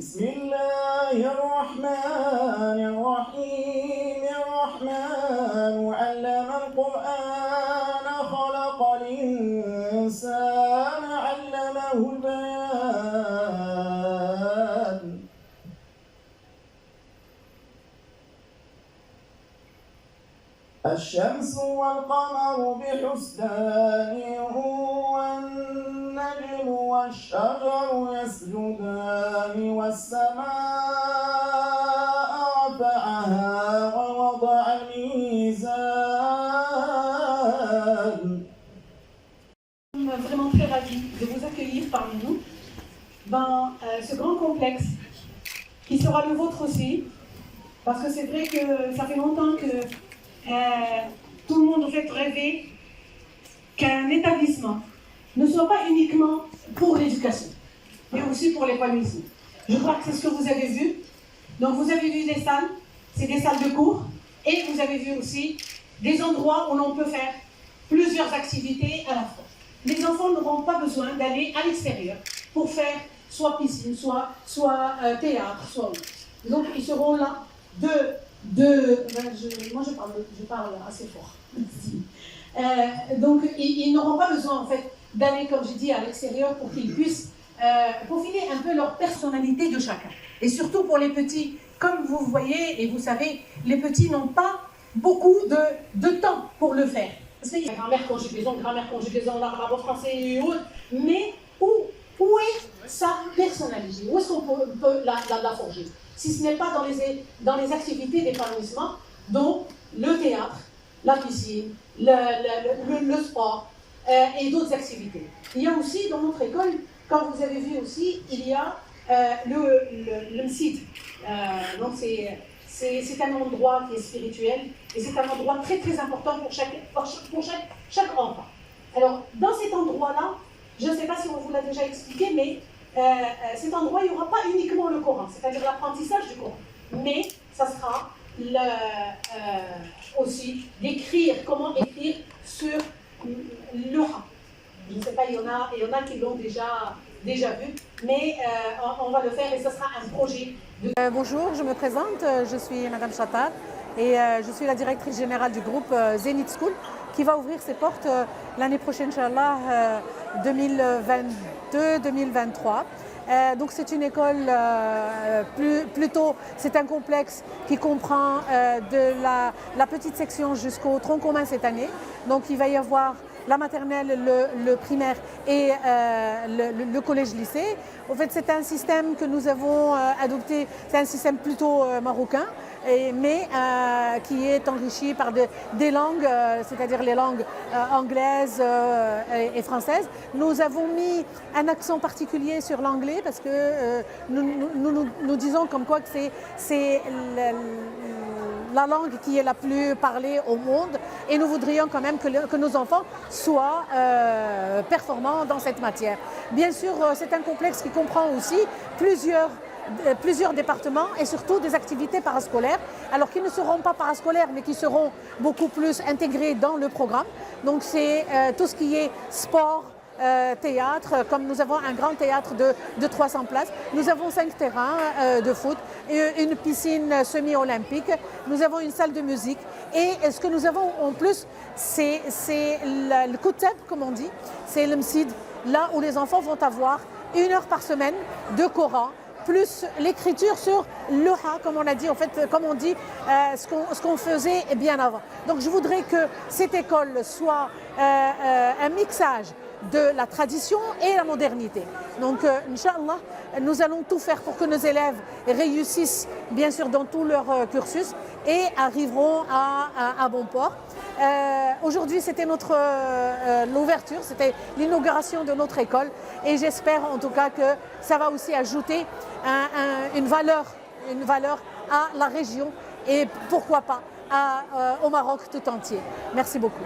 بسم الله الرحمن الرحيم الرحمن علم القرآن خلق الإنسان علمه البيان الشمس والقمر بحسبان والنجم والشجر يسجدان والسماء رفعها ووضع الميزان. Vraiment très ravie de vous accueillir parmi nous dans ce grand complexe qui sera le vôtre aussi, parce que c'est vrai que ça fait longtemps que tout le monde fait rêver qu'un établissement ne soit pas uniquement pour l'éducation, mais aussi pour l'épanouissement. Je crois que c'est ce que vous avez vu. Donc vous avez vu des salles, c'est des salles de cours, et vous avez vu aussi des endroits où l'on peut faire plusieurs activités à la fois. Les enfants n'auront pas besoin d'aller à l'extérieur pour faire soit piscine, soit théâtre, soit autre. Donc ils seront là moi je parle assez fort. Donc ils n'auront pas besoin en fait d'aller, comme je dis, à l'extérieur pour qu'ils puissent peaufiner un peu leur personnalité de chacun. Et surtout pour les petits, comme vous voyez et vous savez, les petits n'ont pas beaucoup de temps pour le faire. Parce qu'il y a grammaire, conjugaison, l'arabo-français et autres, mais où est sa personnalité? Où est-ce qu'on peut la forger? Si ce n'est pas dans les activités d'épanouissement, dont le théâtre, la piscine, le sport et d'autres activités. Il y a aussi dans notre école, comme vous avez vu aussi, il y a le MSID. Donc c'est un endroit qui est spirituel et c'est un endroit très très important pour chaque enfant. Alors dans cet endroit-là, je ne sais pas si on vous l'a déjà expliqué, mais cet endroit, il n'y aura pas uniquement le Coran, c'est-à-dire l'apprentissage du Coran, mais ça sera aussi d'écrire, comment écrire sur le Ha. Je ne sais pas, il y en a qui l'ont déjà vu, mais on va le faire et ce sera un projet. Bonjour, je me présente, je suis Madame Chattar et je suis la directrice générale du groupe Zenith School qui va ouvrir ses portes l'année prochaine, Inch'Allah, 2022-2023. Donc c'est une école, plutôt c'est un complexe qui comprend de la petite section jusqu'au tronc commun cette année. Donc il va y avoir la maternelle, le primaire et le collège-lycée. En fait, c'est un système que nous avons adopté, c'est un système plutôt marocain, mais qui est enrichi par des langues, c'est-à-dire les langues anglaises et françaises. Nous avons mis un accent particulier sur l'anglais parce que nous disons comme quoi que c'est la langue qui est la plus parlée au monde et nous voudrions quand même que nos enfants soient performants dans cette matière. Bien sûr, c'est un complexe qui comprend aussi plusieurs départements et surtout des activités parascolaires, alors qui ne seront pas parascolaires mais qui seront beaucoup plus intégrés dans le programme. Donc c'est tout ce qui est sport, théâtre, comme nous avons un grand théâtre de 300 places, nous avons 5 terrains de foot, une piscine semi-olympique, nous avons une salle de musique et ce que nous avons en plus, c'est le Koutab, comme on dit, c'est le MSID, là où les enfants vont avoir 1 heure par semaine de Coran, plus l'écriture sur le Ha, comme on a dit, en fait, comme on dit, ce qu'on faisait bien avant. Donc je voudrais que cette école soit un mixage de la tradition et la modernité. Donc, Inch'Allah, nous allons tout faire pour que nos élèves réussissent, bien sûr, dans tout leur cursus et arriveront à bon port. Aujourd'hui, c'était l'ouverture, c'était l'inauguration de notre école et j'espère en tout cas que ça va aussi ajouter une valeur à la région et pourquoi pas au Maroc tout entier. Merci beaucoup.